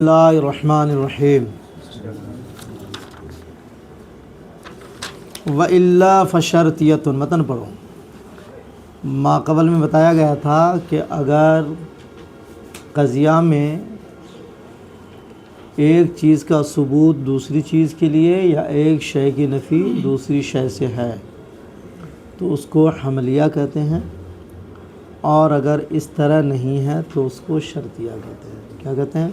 اللہ الرحمن الرحیم وَإِلَّا فَشَرْطِيَّةٌ متن پڑھو۔ ما قبل میں بتایا گیا تھا کہ اگر قضیہ میں ایک چیز کا ثبوت دوسری چیز کے لیے یا ایک شے کی نفی دوسری شے سے ہے تو اس کو حملیہ کہتے ہیں، اور اگر اس طرح نہیں ہے تو اس کو شرطیہ کہتے ہیں۔ کیا کہتے ہیں؟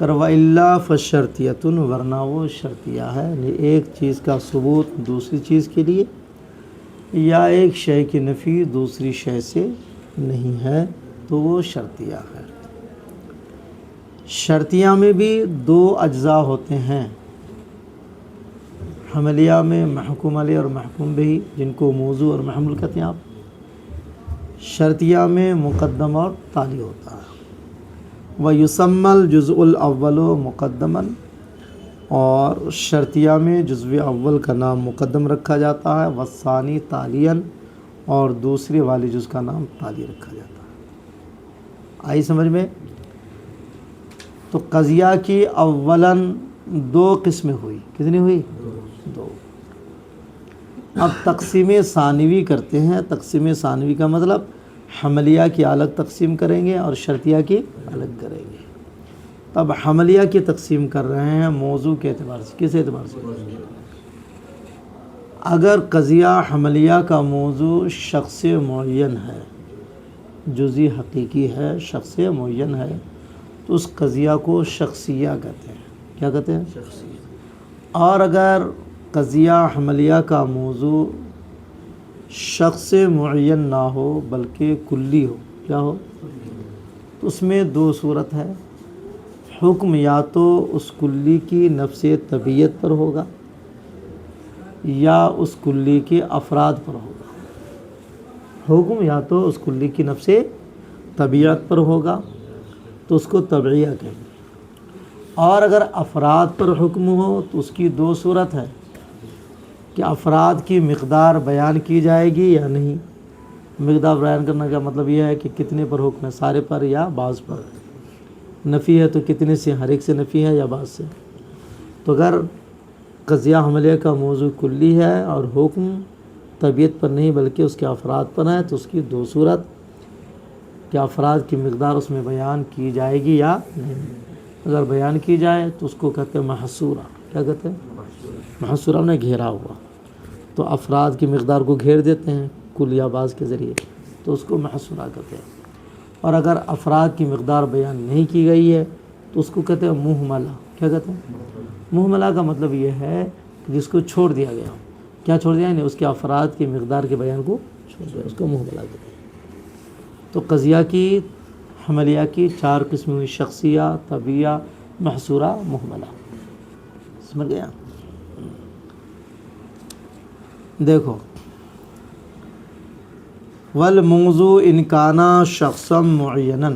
وَإِلَّا فَشَرْطِيَّةٌ ورنہ وہ شرطیہ ہے، یعنی ایک چیز کا ثبوت دوسری چیز کے لیے یا ایک شے کی نفی دوسری شے سے نہیں ہے تو وہ شرطیہ ہے۔ شرطیہ میں بھی دو اجزاء ہوتے ہیں، حملیہ میں محکوم علیہ اور محکوم بہ، جن کو موضوع اور محمول کہتے ہیں آپ۔ شرطیہ میں مقدم اور تالی ہوتا ہے۔ وَيُسَمَّى الْجُزْءُ الْأَوَّلُ مُقَدَّمًا، اور شرطیہ میں جزو اول کا نام مقدم رکھا جاتا ہے، والثانی تالیاً، اور دوسرے والی جز کا نام تالی رکھا جاتا ہے۔ آئی سمجھ میں؟ تو قضیہ کی اولاً دو قسمیں ہوئی، کتنی ہوئی؟ دو۔ اب تقسیم ثانوی کرتے ہیں۔ تقسیم ثانوی کا مطلب حملیہ کی الگ تقسیم کریں گے اور شرطیہ کی الگ کریں گے۔ تب حملیہ کی تقسیم کر رہے ہیں موضوع کے اعتبار سے۔ کس اعتبار سے؟ اگر قضیہ حملیہ کا موضوع شخص معین ہے، جزئی حقیقی ہے، شخص معین ہے، تو اس قضیہ کو شخصیہ کہتے ہیں۔ کیا کہتے ہیں؟ شخصیہ۔ اور اگر قضیہ حملیہ کا موضوع شخص معین نہ ہو بلکہ کلی ہو، کیا ہو؟ تو اس میں دو صورت ہے، حکم یا تو اس کلی کی نفس طبیعت پر ہوگا یا اس کلی کے افراد پر ہوگا۔ حکم یا تو اس کلی کی نفس طبیعت پر ہوگا تو اس کو تبعیہ کہیں گے، اور اگر افراد پر حکم ہو تو اس کی دو صورت ہے کہ افراد کی مقدار بیان کی جائے گی یا نہیں۔ مقدار بیان کرنے کا مطلب یہ ہے کہ کتنے پر حکم ہے، سارے پر یا بعض پر۔ نفی ہے تو کتنے سے، ہر ایک سے نفی ہے یا بعض سے۔ تو اگر قضیہ حملیہ کا موضوع کلی ہے اور حکم طبیعت پر نہیں بلکہ اس کے افراد پر ہے تو اس کی دو صورت کہ افراد کی مقدار اس میں بیان کی جائے گی یا نہیں۔ اگر بیان کی جائے تو اس کو کہتے ہیں محصورہ۔ کیا کہتے ہیں؟ محصورہ نے گھیرا ہوا، تو افراد کی مقدار کو گھیر دیتے ہیں کل یا بعض کے ذریعے، تو اس کو محصورہ کہتے ہیں۔ اور اگر افراد کی مقدار بیان نہیں کی گئی ہے تو اس کو کہتے ہیں مہملہ۔ کیا کہتے ہیں؟ مہملہ کا مطلب یہ ہے کہ جس کو چھوڑ دیا گیا۔ کیا چھوڑ دیا؟ یعنی اس کے افراد کی مقدار کے بیان کو چھوڑ دیا، اس کو مہملہ کہتے ہیں۔ تو قضیہ کی حملیہ کی چار قسمیں ہوئی، شخصیہ، طبعیہ، محصورہ، مہملہ۔ سمجھ گیا؟ دیکھو، والموضوع ان کان شخصا معینا،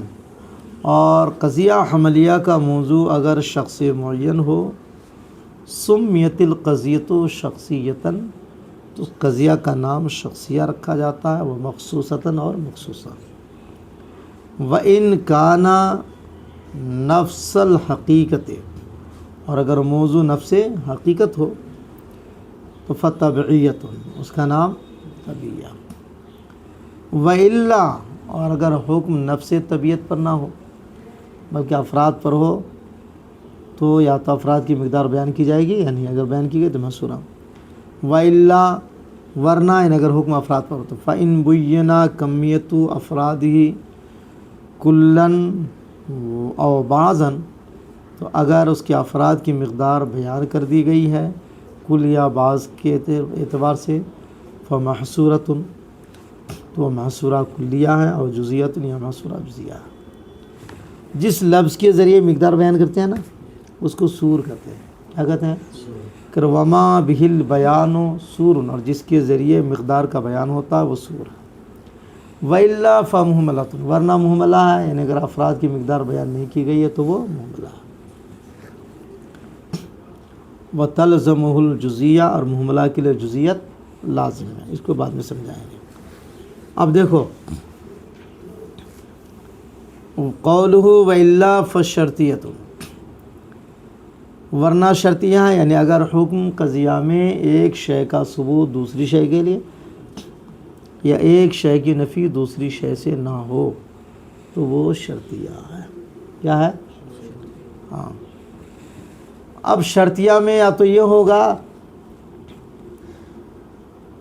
اور قضیہ حملیہ کا موضوع اگر شخص معین ہو، سمیت القضیۃ شخصیۃً، تو قضیہ کا نام شخصیہ رکھا جاتا ہے، وہ مخصوصۃً اور مخصوصہ۔ وَإِن كَانَ نفس الحقیقت، اور اگر موضوع نفس حقیقت ہو تو فطبعیۃ، اس کا نام طبعیہ۔ وَإِلَّا، اور اگر حکم نفس طبیعت پر نہ ہو بلکہ افراد پر ہو تو یا تو افراد کی مقدار بیان کی جائے گی یا نہیں، اگر بیان کی گئی تو محصورہ۔ وَإِلَّا، ورنہ اگر حکم افراد پر ہو تو فَإِن بُيِّنَ کمیۃ افرادہ کلاً او بعضاً، تو اگر اس کے افراد کی مقدار بیان کر دی گئی ہے کل یا بعض کے اعتبار سے، فمحصورۃ، تو محصورہ کلیہ ہے، اور جزیۃ یا محصورہ جزیہ ہے۔ جس لفظ کے ذریعے مقدار بیان کرتے ہیں نا اس کو سور کہتے ہیں۔ کیا کہتے ہیں؟ کہ وما بہ البیان سور، اور جس کے ذریعے مقدار کا بیان ہوتا ہے وہ سور ہے۔ وَإِلَّا فَمُهْمَلَةٌ، ورنہ مہملہ ہے، یعنی اگر افراد کی مقدار بیان نہیں کی گئی ہے تو وہ مہملہ ہے۔ وَتَلْزَمُهُ الْجُزِیَّہ، اور مہملہ کے لیے جزیت لازم ہے، اس کو بعد میں سمجھائیں گے۔ اب دیکھو، قولہ وَإِلَّا فَالشَّرْطِيَّةُ، ورنہ شرطیہ ہیں، یعنی اگر حکم قضیہ میں ایک شے کا ثبوت دوسری شے کے لیے یا ایک شے کی نفی دوسری شے سے نہ ہو تو وہ شرطیہ ہے۔ کیا ہے؟ ہاں، اب شرطیہ میں یا تو یہ ہوگا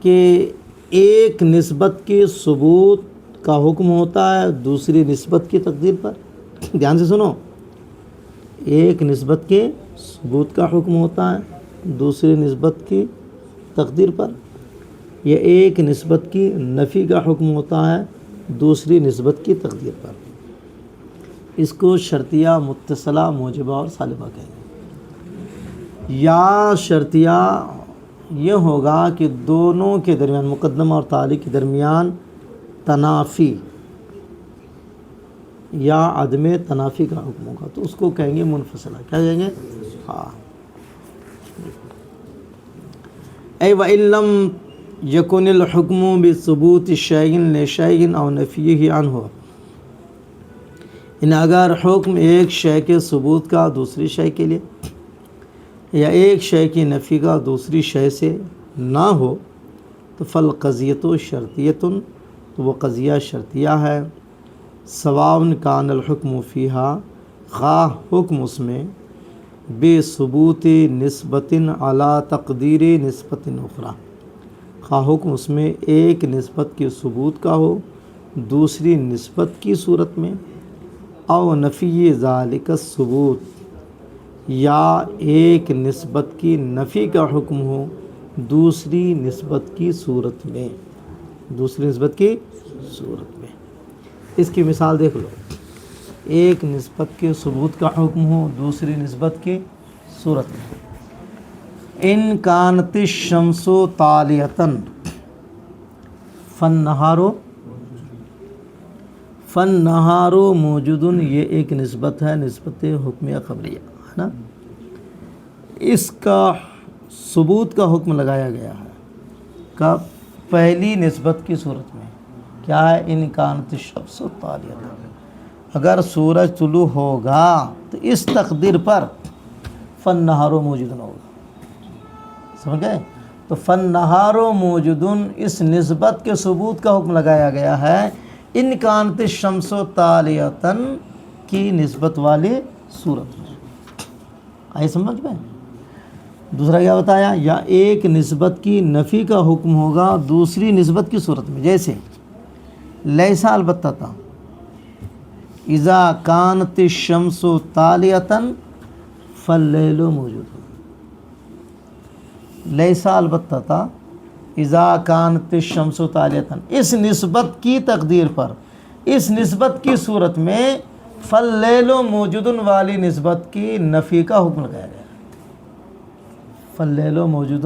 کہ ایک نسبت کے ثبوت کا حکم ہوتا ہے دوسری نسبت کی تقدیر پر۔ دھیان سے سنو، ایک نسبت کے ثبوت کا حکم ہوتا ہے دوسری نسبت کی تقدیر پر، یا ایک نسبت کی نفی کا حکم ہوتا ہے دوسری نسبت کی تقدیر پر۔ اس کو شرطیہ متصلہ، موجبہ اور سالبہ کہیں گے۔ یا شرطیہ یہ ہوگا کہ دونوں کے درمیان، مقدمہ اور تالی کے درمیان تنافی یا عدم تنافی کا حکم ہوگا تو اس کو کہیں گے منفصلہ۔ کیا کہیں گے؟ ہاں، اے وَإِن لَّمْ يَكُنِ الْحُكْمُ بِثُبُوتِ شَيْءٍ لِشَيْءٍ أَوْ نَفْيِهِ عَنْهُ، اگر حکم ایک شے کے ثبوت کا دوسری شے کے لیے یا ایک شے کی نفی کا دوسری شے سے نہ ہو تو فالقضیۃ شرطیۃ، تو وہ قضیہ شرطیہ ہے۔ سواء کان الحکم فیہا، خواہ حکم اس میں بے ثبوت نسبت علی تقدیر نسبت اخری، خواہ حکم اس میں ایک نسبت کے ثبوت کا ہو دوسری نسبت کی صورت میں، او نفی ذالک الثبوت، یا ایک نسبت کی نفی کا حکم ہو دوسری نسبت کی صورت میں، دوسری نسبت کی صورت میں۔ اس کی مثال دیکھ لو، ایک نسبت کے ثبوت کا حکم ہو دوسری نسبت کی صورت میں۔ ان کانت الشمس طالیۃ فالنہار موجود، یہ ایک نسبت ہے، نسبت حکمیہ خبریہ ہے نا۔ اس کا ثبوت کا حکم لگایا گیا ہے کب؟ پہلی نسبت کی صورت میں۔ کیا ہے؟ ان کانت الشمس طالیۃ، اگر سورج طلوع ہوگا تو اس تقدیر پر فالنہار موجود ہوگا۔ سمجھ گئے؟ تو فالنہار موجود اس نسبت کے ثبوت کا حکم لگایا گیا ہے ان کانت الشمس طالیۃ کی نسبت والی صورت میں۔ آئی سمجھ میں؟ دوسرا کیا بتایا؟ یا ایک نسبت کی نفی کا حکم ہوگا دوسری نسبت کی صورت میں، جیسے لیسا البتہ تھا، اذا کانت الشمس طالیۃ فاللیل موجود، لیسا البتہ تھا اذا کانت الشمس طالیۃ، اس نسبت کی تقدیر پر، اس نسبت کی صورت میں فاللیل موجود والی نسبت کی نفی کا حکم لگایا گیا، فاللیل موجود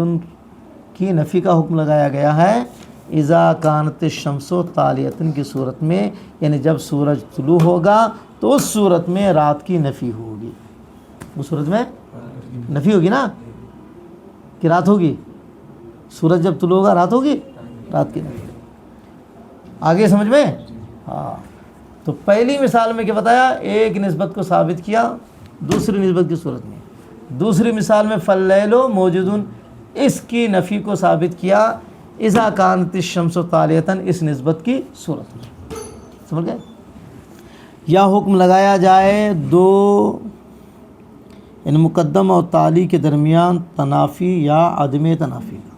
کی نفی کا حکم لگایا گیا ہے اذا کانت الشمس طالیۃ کی صورت میں، یعنی جب سورج طلوع ہوگا تو اس صورت میں رات کی نفی ہوگی، اس صورت میں نفی ہوگی نا کہ رات ہوگی، سورج جب طلوع ہوگا رات ہوگی، رات کی نفی۔ آگے سمجھ میں؟ ہاں، تو پہلی مثال میں کیا بتایا؟ ایک نسبت کو ثابت کیا دوسری نسبت کی صورت میں۔ دوسری مثال میں فاللیل موجود، اس کی نفی کو ثابت کیا اذا کانت الشمس طالیۃ، اس نسبت کی صورت میں۔ سمجھ گئے؟ یا حکم لگایا جائے دو، یعنی مقدم اور تالی کے درمیان تنافی یا عدم تنافی کا،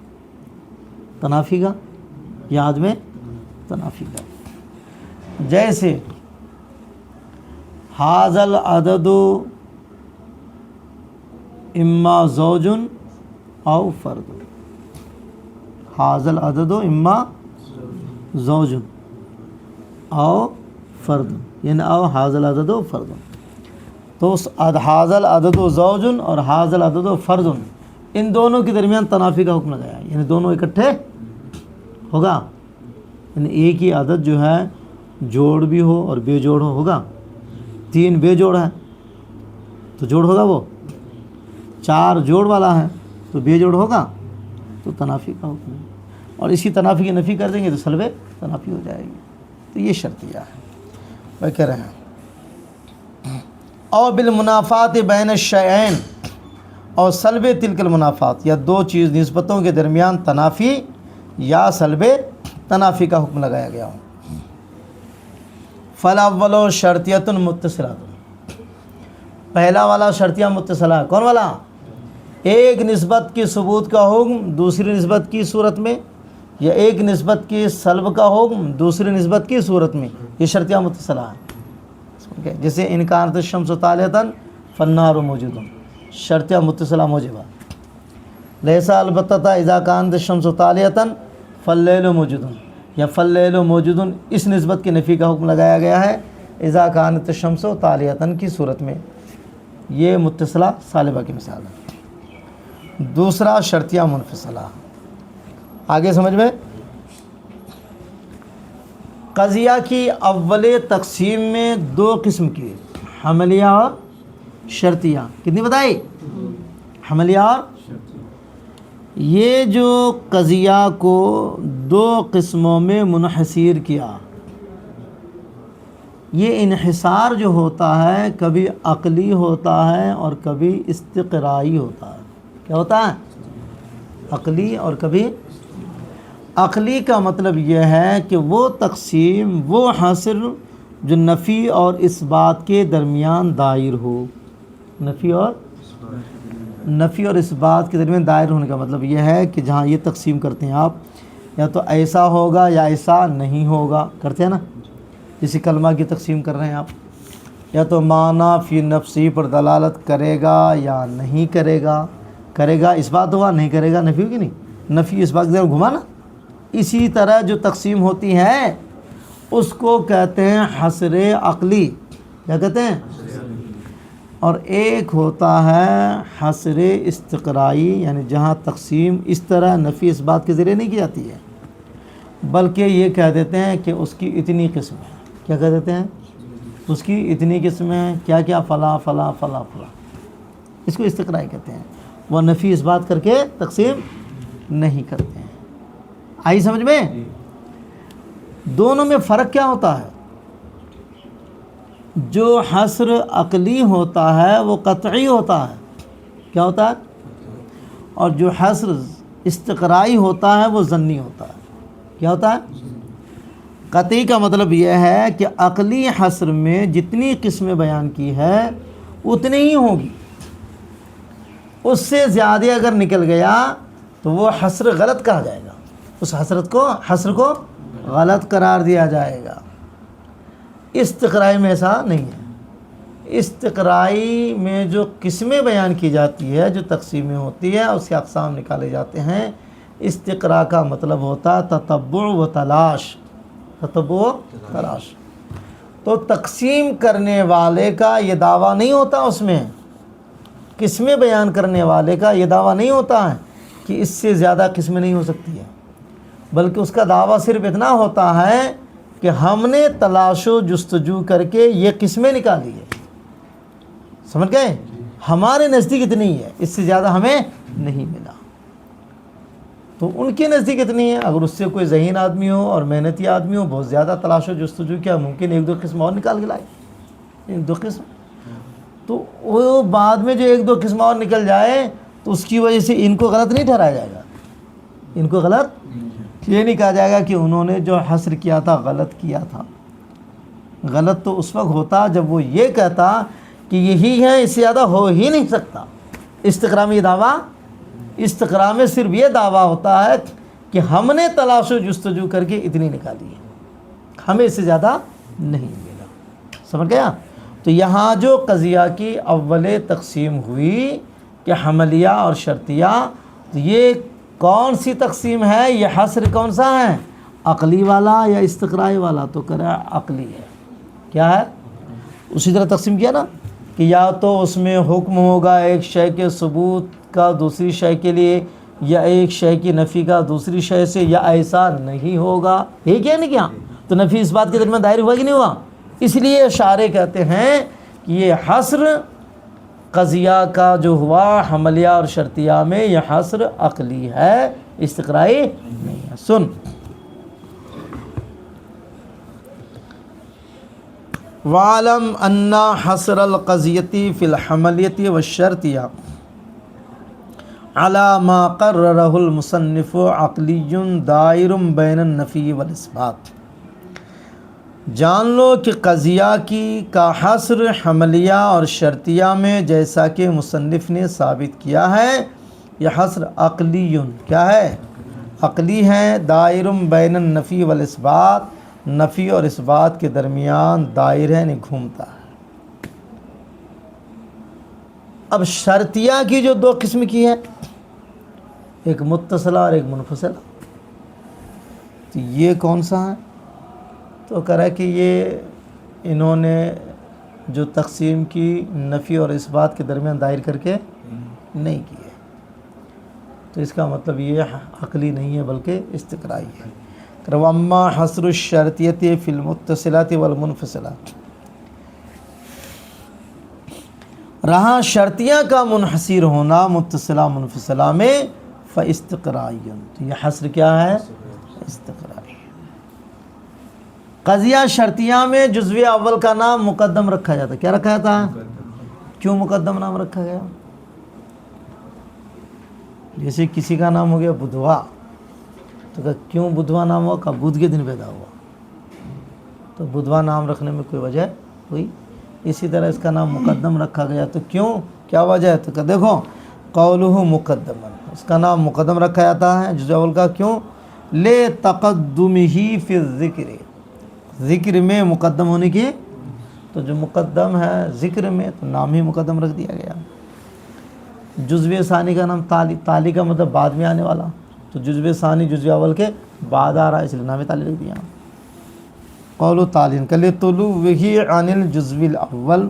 تنافی کا یا عدم تنافی کا، جیسے ھذا العدد اما زوج او فرد، ھذا العدد اما زوج او فرد، یعنی او ھذا العدد فرد، تو ھذا العدد زوج اور ھذا العدد فرد، ان دونوں کے درمیان تنافی کا حکم لگایا، یعنی دونوں اکٹھے ہوگا، یعنی ایک ہی عدد جو ہے جوڑ بھی ہو اور بے جوڑ ہوگا، 3 بے جوڑ ہے تو جوڑ ہوگا، وہ 4 جوڑ والا ہے تو بے جوڑ ہوگا، تو تنافی کا حکم ہے، اور اسی تنافی کی نفی کر دیں گے تو سلب تنافی ہو جائے گی۔ تو یہ شرطیہ ہے، وہ کہہ رہے ہیں اور بالمنافات بین الشیئین، اور سلب تلک المنافات، یا دو چیز نسبتوں کے درمیان تنافی یا سلب تنافی کا حکم لگایا گیا ہو۔ فالاول شرطیۃ متصلہ، پہلا والا شرطیہ متصلہ، کون والا؟ ایک نسبت کی ثبوت کا حکم دوسری نسبت کی صورت میں، یا ایک نسبت کی سلب کا حکم دوسری نسبت کی صورت میں، یہ شرطیہ متصلہ ہے۔ جیسے ان کانت الشمس طالعۃ فالنار موجود، شرطیہ متصلہ موجبہ۔ لیسا البتہ اذا کانت الشمس طالعۃ فاللیل موجود، یا فاللیل موجود اس نسبت کی نفی کا حکم لگایا گیا ہے اذا کانت الشمس طالعۃ کی صورت میں۔ یہ متصلہ سالبہ کی مثال ہے۔ دوسرا شرطیہ منفصلہ، آگے سمجھ میں؟ قضیہ کی اول تقسیم میں دو قسم کی، حملیہ اور شرطیہ۔ کتنی بتائی؟ حملیہ اور یہ جو قضیہ کو دو قسموں میں منحصر کیا، یہ انحصار جو ہوتا ہے کبھی عقلی ہوتا ہے اور کبھی استقرائی ہوتا ہے۔ کیا ہوتا ہے؟ عقلی اور کبھی۔ عقلی کا مطلب یہ ہے کہ وہ تقسیم، وہ حاصل جو نفی اور اس بات کے درمیان دائر ہو۔ نفی اور اس بات کے درمیان دائر ہونے کا مطلب یہ ہے کہ جہاں یہ تقسیم کرتے ہیں آپ، یا تو ایسا ہوگا یا ایسا نہیں ہوگا، کرتے ہیں نا، جیسے کلمہ کی تقسیم کر رہے ہیں آپ، یا تو معنی فی نفسی پر دلالت کرے گا یا نہیں کرے گا، کرے گا اس بات ہوگا، نہیں کرے گا نفی ہوگی، نہیں نفی اس بات کے درمیان گھما نا۔ اسی طرح جو تقسیم ہوتی ہے اس کو کہتے ہیں حصر عقلی، کیا کہتے ہیں؟ اور ایک ہوتا ہے حصر استقرائی، یعنی جہاں تقسیم اس طرح نفی اس بات کے ذریعے نہیں کی جاتی ہے، بلکہ یہ کہہ دیتے ہیں کہ اس کی اتنی قسم ہے۔ کیا کہہ دیتے ہیں؟ اس کی اتنی قسم ہے، کیا کیا، فلاں فلاں فلاں فلاں، اس کو استقرائی کہتے ہیں۔ وہ نفی اس بات کر کے تقسیم نہیں کرتے ہیں۔ آئی سمجھ میں؟ دونوں میں فرق کیا ہوتا ہے؟ جو حصر عقلی ہوتا ہے وہ قطعی ہوتا ہے، کیا ہوتا ہے؟ اور جو حصر استقرائی ہوتا ہے وہ ظنی ہوتا ہے، کیا ہوتا ہے؟ قطعی کا مطلب یہ ہے کہ عقلی حصر میں جتنی قسمیں بیان کی ہے اتنی ہی ہوگی، اس سے زیادہ اگر نکل گیا تو وہ حصر غلط کہا جائے گا، اس حصر کو غلط قرار دیا جائے گا۔ استقرائی میں ایسا نہیں ہے۔ استقرائی میں جو قسمیں بیان کی جاتی ہے، جو تقسیمیں ہوتی ہے، اس کے اقسام نکالے جاتے ہیں۔ استقراء کا مطلب ہوتا تتبع و تلاش، تتبع و تلاش۔ تو تقسیم کرنے والے کا یہ دعویٰ نہیں ہوتا، اس میں قسمیں بیان کرنے والے کا یہ دعویٰ نہیں ہوتا ہے کہ اس سے زیادہ قسمیں نہیں ہو سکتی ہے، بلکہ اس کا دعویٰ صرف اتنا ہوتا ہے کہ ہم نے تلاش و جستجو کر کے یہ قسمیں نکالی ہے، سمجھ گئے؟ ہمارے نزدیک اتنی ہے، اس سے زیادہ ہمیں نہیں ملا۔ تو ان کے نزدیک اتنی ہے، اگر اس سے کوئی ذہین آدمی ہو اور محنتی آدمی ہو، بہت زیادہ تلاش و جستجو کیا، ممکن ایک دو قسم اور نکال کے لائے، ایک دو قسم، تو وہ بعد میں جو ایک دو قسم اور نکل جائے تو اس کی وجہ سے ان کو غلط نہیں ٹھہرایا جائے گا، ان کو غلط یہ نہیں کہا جائے گا کہ انہوں نے جو حصر کیا تھا غلط کیا تھا۔ غلط تو اس وقت ہوتا جب وہ یہ کہتا کہ یہی ہے، اس سے زیادہ ہو ہی نہیں سکتا۔ استقراء میں یہ دعویٰ، استقراء میں صرف یہ دعویٰ ہوتا ہے کہ ہم نے تلاش و جستجو کر کے اتنی نکالی ہے، ہمیں اس سے زیادہ نہیں ملا، سمجھ گیا؟ تو یہاں جو قضیہ کی اول تقسیم ہوئی کہ حملیہ اور شرطیہ، تو یہ کون سی تقسیم ہے؟ یہ حصر کون سا ہے؟ عقلی والا یا استقرائی والا؟ تو کرا عقلی ہے۔ کیا ہے؟ اسی طرح تقسیم کیا نا کہ یا تو اس میں حکم ہوگا ایک شے کے ثبوت کا دوسری شے کے لیے، یا ایک شے کی نفی کا دوسری شے سے، یا ایسا نہیں ہوگا۔ یہ کیا نہیں کیا؟ تو نفی اس بات کے درمیان دائر ہوا کہ نہیں ہوا؟ اس لیے اشارے کہتے ہیں کہ یہ حصر قضیہ کا جو ہوا حملیہ اور شرطیہ میں، یہ حصر عقلی ہے، استقرائی نہیں ہے۔ سن، وعلم ان حصر القضیتی فی الحملیتی والشرطیہ علی ما قررہ المصنف عقلی دائر بین النفی والاثبات۔ جان لو کہ قضیہ کا حصر حملیہ اور شرطیہ میں جیسا کہ مصنف نے ثابت کیا ہے، یہ حصر عقلی کیا ہے؟ عقلی ہے، دائر بین النفی والاثبات، نفی اور اثبات کے درمیان دائر ہے، نہیں گھومتا ہے۔ اب شرطیہ کی جو دو قسم کی ہے، ایک متصلہ اور ایک منفصلہ، تو یہ کون سا ہے؟ تو کہہ رہا ہے کہ یہ انہوں نے جو تقسیم کی نفی اور اثبات کے درمیان دائر کر کے نہیں کی ہے، تو اس کا مطلب یہ عقلی نہیں ہے بلکہ استقرائی ہے۔ وَأَمَّا حَصْرُ الشَّرْطِيَّةِ فِي الْمُتَّصِلَةِ وَالْمُنْفَصِلَةِ، رہا شرطیہ کا منحصر ہونا متصلہ منفصلہ میں، فَإِسْتِقْرَائِيٌ، تو یہ حصر کیا ہے؟ استقرائی۔ قضیہ شرطیہ میں جزوی اول کا نام مقدم رکھا جاتا ہے۔ کیا رکھا جاتا ہے؟ کیوں مقدم نام رکھا گیا؟ جیسے کسی کا نام ہو گیا بدھوا، تو کہ کیوں بدھوا نام ہوا؟ کہ بدھ کے دن پیدا ہوا، تو بدھوا نام رکھنے میں کوئی وجہ ہوئی۔ اسی طرح اس کا نام مقدم رکھا گیا، تو کیوں؟ کیا وجہ ہے؟ تو کہ دیکھو قولہ مقدما، اس کا نام مقدم رکھا جاتا ہے جزء اول کا، کیوں؟ لے تقدمہ فی الذکر، ذکر میں مقدم ہونے کی، تو جو مقدم ہے ذکر میں تو نام ہی مقدم رکھ دیا گیا۔ جزو ثانی کا نام تالی، تالی کا مطلب بعد میں آنے والا، تو جزو ثانی جزو اول کے بعد آ رہا ہے، اس لیے نام تالی رکھ دیا۔ قول تالین کل طلوعہ عن الجزو الاول،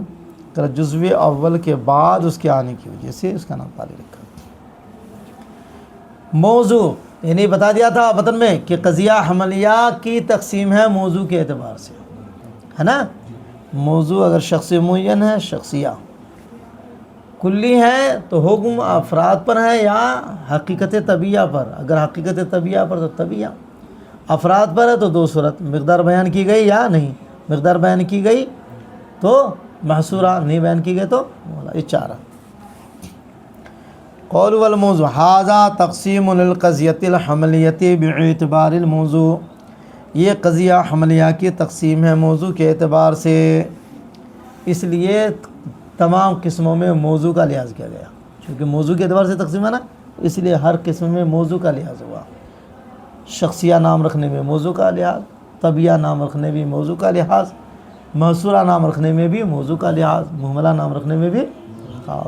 جزو اول کے بعد اس کے آنے کی وجہ سے اس کا نام تالی رکھا۔ موضوع یعنی بتا دیا تھا وطن میں کہ قضیہ حملیہ کی تقسیم ہے موضوع کے اعتبار سے، ہے نا؟ موضوع اگر شخص معین ہے شخصیہ، کلی ہے تو حکم افراد پر ہے یا حقیقت طبیعہ پر، اگر حقیقت طبیعہ پر تو طبیعہ، افراد پر ہے تو دو صورت، مقدار بیان کی گئی یا نہیں، مقدار بیان کی گئی تو محصورہ، نہیں بیان کی گئی تو یہ چارہ۔ قول والموضوع ھذا تقسیم للقضیۃ الحملیۃ باعتبار الموضوع، یہ قضیہ حملیہ کی تقسیم ہے موضوع کے اعتبار سے، اس لیے تمام قسموں میں موضوع کا لحاظ کیا گیا، چونکہ موضوع کے اعتبار سے تقسیم ہے نا، اس لیے ہر قسم میں موضوع کا لحاظ ہوا۔ شخصیہ نام رکھنے میں موضوع کا لحاظ، طبیعہ نام رکھنے میں موضوع کا لحاظ، محصورہ نام رکھنے میں بھی موضوع کا لحاظ، مہملہ نام رکھنے میں بھی،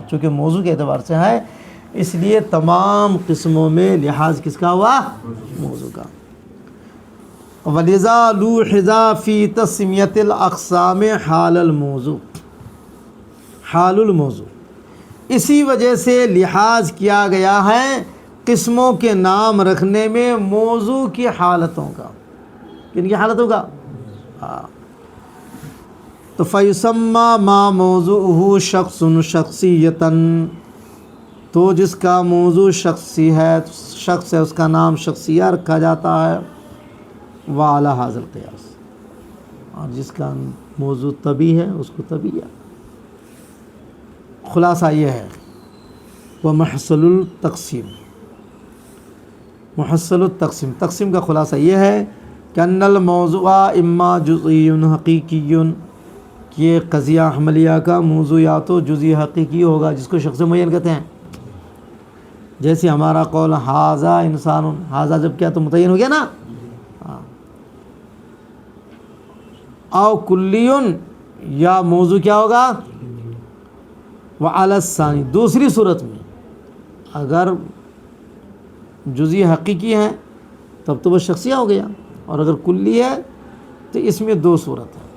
چونکہ موضوع کے اعتبار سے ہے اس لیے تمام قسموں میں لحاظ کس کا ہوا؟ موضوع کا۔ وَلِذَا لُوحِظَ فِي تَسْمِيَةِ الْأَقْسَامِ حَالَ الْمَوْضُوع، حال الموضوع، اسی وجہ سے لحاظ کیا گیا ہے قسموں کے نام رکھنے میں موضوع کی حالتوں کا۔ کن کی حالتوں کا؟ تو فَيُسَمَّى مَا مَوْضُوعُهُ شَخْصٌ شَخْصِيَّةً، تو جس کا موضوع شخصی ہے، شخص ہے، اس کا نام شخصیہ رکھا جاتا ہے۔ وَعَلَى هَذَا الْقِيَاسِ، اور جس کا موضوع طبی ہے اس کو طبیعہ۔ خلاصہ یہ ہے وَمَحْصَلُ التقسیم، محصل التقسیم، تقسیم کا خلاصہ یہ ہے کہ ان الموضوع اما جزئی حقیقی، کہ قضیہ حملیہ کا موضوع یا تو جزئی حقیقی ہوگا جس کو شخص معین کہتے ہیں، جیسے ہمارا قول ھذا انسان، ھذا جب کیا تو متعین ہو گیا نا، او کلی، یا موضوع کیا ہوگا؟ وعلی الثانی، دوسری صورت میں اگر جزئی حقیقی ہے تب تو وہ شخصیہ ہو گیا، اور اگر کلی ہے تو اس میں دو صورت ہے،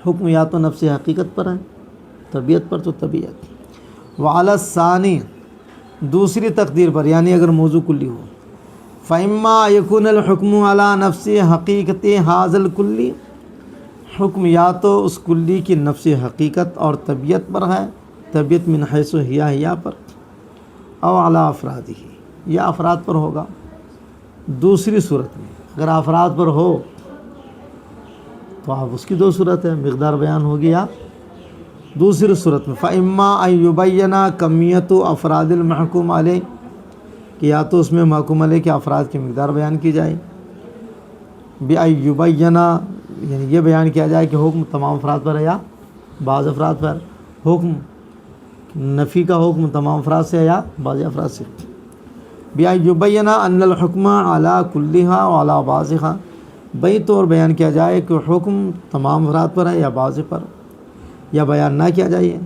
حکم یا تو نفس حقیقت پر ہے، طبیعت پر تو طبیعت، وعلی الثانی دوسری تقدیر پر، یعنی اگر موضوع کلی ہو، فَإِمَّا يَكُونَ الْحُكْمُ عَلَى نَفْسِ حَقِيقَةِ هَذَا الْكُلِّ، حکم یا تو اس کلی کی نفس حقیقت اور طبیعت پر ہے، طبیعت من حیث ہیا پر، او علی افرادہ، یا افراد پر ہوگا۔ دوسری صورت میں اگر افراد پر ہو تو آپ اس کی دو صورت ہے، مقدار بیان ہوگی یا دوسری صورت میں فَإِمَّا أَن يُبَيَّنَ کمیت افراد المحکوم علیہ، کہ یا تو اس میں محکوم علیہ کے افراد کی مقدار بیان کی جائے، بِأَن يُبَيَّنَ یعنی یہ بیان کیا جائے کہ حکم تمام افراد پر ہے یا بعض افراد پر، حکم نفی کا حکم تمام افراد سے ہے یا بعض افراد سے، بِأَن يُبَيَّنَ أَنَّ الْحُكْمَ عَلَى كُلِّهَا وَعَلَى بَعْضِهَا، بھئی طور بیان کیا جائے کہ حکم تمام افراد پر ہے یا بعض پر، یا بیان نہ کیا جائے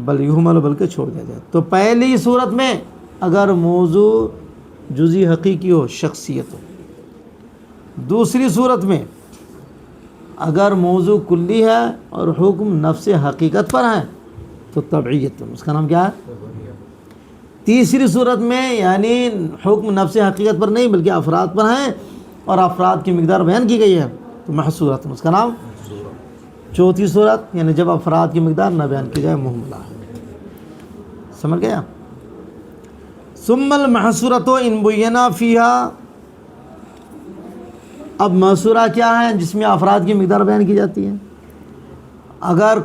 بل یحمل بلکہ چھوڑ دیا جائے۔ تو پہلی صورت میں اگر موضوع جزئی حقیقی ہو، شخصیت ہو، دوسری صورت میں اگر موضوع کلی ہے اور حکم نفس حقیقت پر ہے تو تبعیت، اس کا نام کیا ہے؟ تیسری صورت میں یعنی حکم نفس حقیقت پر نہیں بلکہ افراد پر ہیں اور افراد کی مقدار بیان کی گئی ہے تو محصورت، اس کا نام۔ چوتھی صورت یعنی جب افراد کی مقدار نہ بیان کی جائے، مہملہ ہے۔ سمجھ گیا؟ ثم المحصورۃ ان بینا فیہا، اب محصورہ کیا ہے؟ جس میں افراد کی مقدار بیان کی جاتی ہے۔ اگر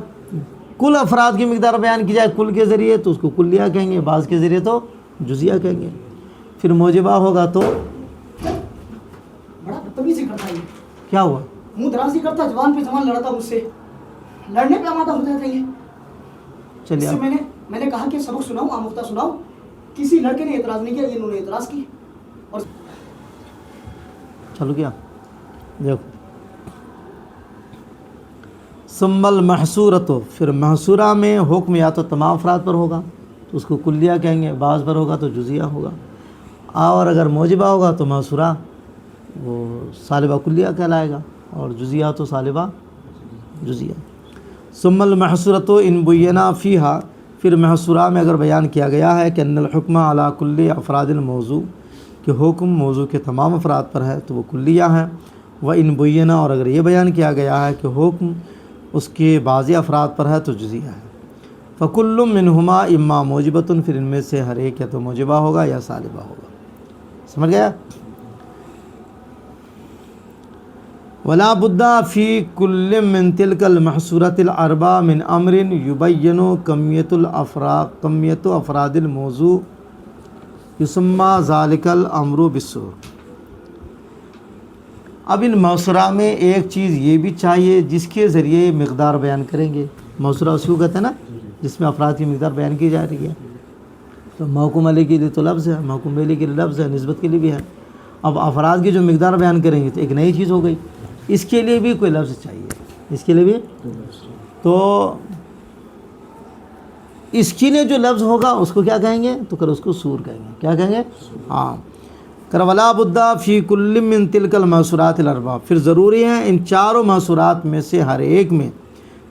کل افراد کی مقدار بیان کی جائے کل کے ذریعے تو اس کو کلیہ کہیں گے، بعض کے ذریعے تو جزیہ کہیں گے۔ پھر موجبہ ہوگا تو بڑا بدتمیزی کرتا ہے، کیا ہوا؟ منہ درازی کرتا، زبان پہ زبان لڑتا، مجھ سے لڑنے پہ آمادہ ہو جاتا ہے یہ۔ چلیے میں نے کہا کہ سبق سناؤ، آموختہ سناؤ، کسی لڑکے نے اعتراض نہیں کیا، انہوں نے اعتراض کی۔ اور چلو کیا دیکھو، ثم المحصورۃ، پھر محصورہ میں حکم یا تو تمام افراد پر ہوگا تو اس کو کلیہ کہیں گے، بعض پر ہوگا تو جزیہ ہوگا، اور اگر موجبہ ہوگا تو محصورہ وہ سالبہ کلیہ کہلائے گا اور جزیہ تو سالبہ جزیہ۔ ثم المحصورۃ ان بینا فیہا، پھر محصورہ میں اگر بیان کیا گیا ہے کہ ان الحکم علی کل افراد الموضوع، کہ حکم موضوع کے تمام افراد پر ہے تو وہ کلیہ ہے، و ان بینا، اور اگر یہ بیان کیا گیا ہے کہ حکم اس کے بعضی افراد پر ہے تو جزیہ ہے، فکل منہما اما موجبۃ، پھر ان میں سے ہر ایک یا تو موجبہ ہوگا یا سالبہ ہوگا۔ سمجھ گیا؟ ولا بد فی کل من تلک المحصورۃ الاربع من امر یبین کمیت افراد الموضوع یسمى ذلک الامر بالسور۔ اب ان محصورہ میں ایک چیز یہ بھی چاہیے جس کے ذریعے مقدار بیان کریں گے۔ محصورہ اس کو کہتے ہیں نا جس میں افراد کی مقدار بیان کی جا رہی ہے، تو محکوم علیہ کے لیے تو لفظ ہے، محکوم علیہ کے لیے لفظ ہے، نسبت کے لیے بھی ہے۔ اب افراد کی جو مقدار بیان کریں گے تو ایک نئی چیز ہو گئی، اس کے لیے بھی کوئی لفظ چاہیے، اس کے لیے بھی تو اس کے لیے جو لفظ ہوگا اس کو کیا کہیں گے؟ تو کر اس کو سور کہیں گے۔ کیا کہیں گے؟ ہاں، کر ولا بد فی کل من تلک المحصورات الاربع، پھر ضروری ہے ان چاروں محصورات میں سے ہر ایک میں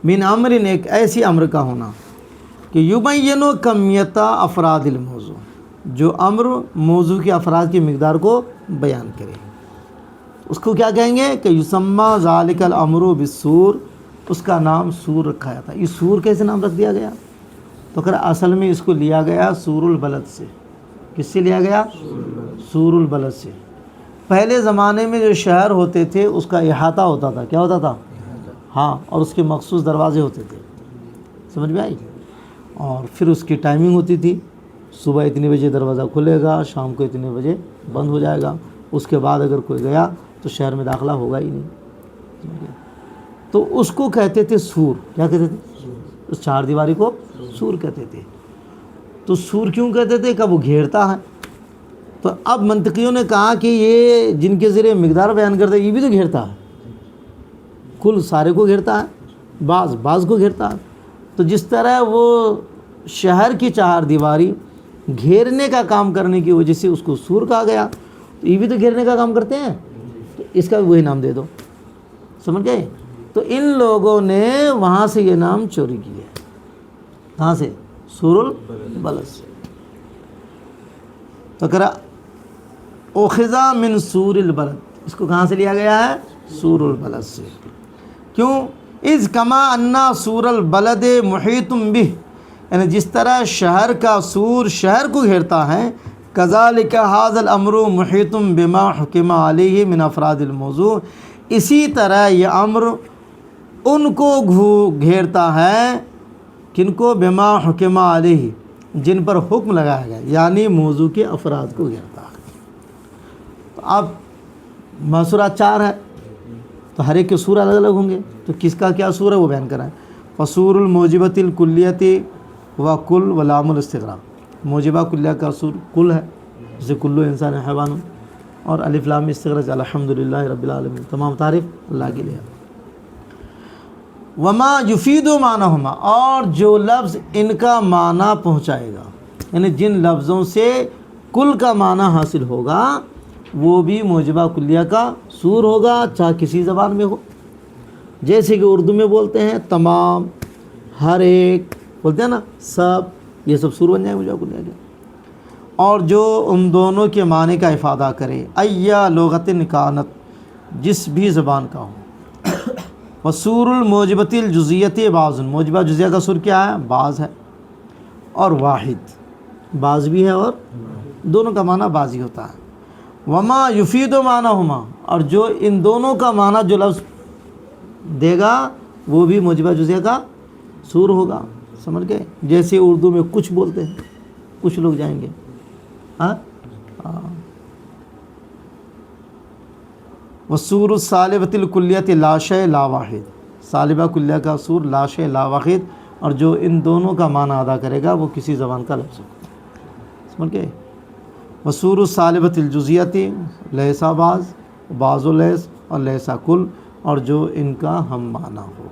من امر، ایک ایسی امر کا ہونا کہ یبین کمیت افراد الموضوع، جو امر موضوع کے افراد کی مقدار کو بیان کرے، اس کو کیا کہیں گے؟ کہ یسمى ذلک الامر بالسور، اس کا نام سور رکھا جاتا ہے۔ یہ سور کیسے نام رکھ دیا گیا؟ تو کہ اصل میں اس کو لیا گیا سور البلد سے۔ کس سے لیا گیا؟ سور البلد سے۔ پہلے زمانے میں جو شہر ہوتے تھے اس کا احاطہ ہوتا تھا، کیا ہوتا تھا؟ ہاں، اور اس کے مخصوص دروازے ہوتے تھے، سمجھ میں آئی؟ اور پھر اس کی ٹائمنگ ہوتی تھی، صبح اتنے بجے دروازہ کھلے گا، شام کو اتنے بجے بند ہو جائے گا، اس کے بعد اگر کوئی گیا تو شہر میں داخلہ ہوگا ہی نہیں۔ تو اس کو کہتے تھے سور۔ کیا کہتے تھے؟ اس چار دیواری کو سور کہتے تھے۔ تو سور کیوں کہتے تھے؟ کہ وہ گھیرتا ہے۔ تو اب منطقیوں نے کہا کہ یہ جن کے ذریعے مقدار بیان کرتا ہے یہ بھی تو گھیرتا ہے، کل سارے کو گھیرتا ہے، بعض کو گھیرتا ہے۔ تو جس طرح وہ شہر کی چار دیواری گھیرنے کا کام کرنے کی وجہ سے اس کو سور کہا گیا، تو یہ بھی تو گھیرنے کا کام کرتے ہیں، تو اس کا بھی وہی نام دے دو۔ سمجھ گئے؟ تو ان لوگوں نے وہاں سے یہ نام چوری کیا ہے۔ کہاں سے؟ سور البلد سے۔ تو کرا اخذا من سور البلد، اس کو کہاں سے لیا گیا ہے؟ سور البلد سے۔ کیوں؟ اذ کما انا سور البلد محیط بہ، یعنی جس طرح شہر کا سور شہر کو گھیرتا ہے، کذالک ھذا الامر محیط بما حکم علیہ من افراد الموضوع، اسی طرح یہ امر ان کو گھیرتا ہے، کن کو؟ بما حکم علیہ، جن پر حکم لگایا گیا، یعنی موضوع کے افراد کو گھیرتا ہے۔ تو اب محصورات 4 ہے، تو ہر ایک کے سور الگ الگ ہوں گے، تو کس کا کیا سور ہے وہ بیان کرائیں۔ فسور الموجبۃ الکلیۃ و کل و لام الاستغراق، موجبہ کلیہ کا سور کل ہے، جسے کلو انسان حیوان، اور الف لام استغراق الحمدللہ رب العالمین، تمام تعریف اللہ کے لیے۔ وما یفید معنیہما، اور جو لفظ ان کا معنی پہنچائے گا، یعنی جن لفظوں سے کل کا معنی حاصل ہوگا وہ بھی موجبہ کلیہ کا سور ہوگا، چاہے کسی زبان میں ہو۔ جیسے کہ اردو میں بولتے ہیں تمام، ہر ایک، بولتے ہیں نا سب، یہ سب سور بن جائیں موجبہ کلیہ کے۔ اور جو ان دونوں کے معنی کا افادہ کرے، ایا لغت کانت، جس بھی زبان کا ہو۔ وسور الموجبۃ الجزیۃ بعض، موجبہ جزیہ کا سور کیا ہے؟ بعض ہے، اور واحد، بعض بھی ہے اور دونوں کا معنی بعض ہی ہوتا ہے۔ وما یفید معنیہما، اور جو ان دونوں کا معنی جو لفظ دے گا وہ بھی موجبہ جزیہ کا سور ہوگا، سمجھ گئے؟ جیسے اردو میں کچھ بولتے ہیں، کچھ لوگ جائیں گے، ہاں۔ وسور الصالبۃ الکلیۃ لا شیء لا واحد، صالبہ کلیہ کا سور لا شیء لا واحد، اور جو ان دونوں کا معنی ادا کرے گا وہ کسی زبان کا لفظ ہوگا، سمجھ گئے؟ وسور الصالبۃ الجزیۃ لیسا بعض، بعض و لیس، اور لیسا کل، اور جو ان کا ہم معنی ہو۔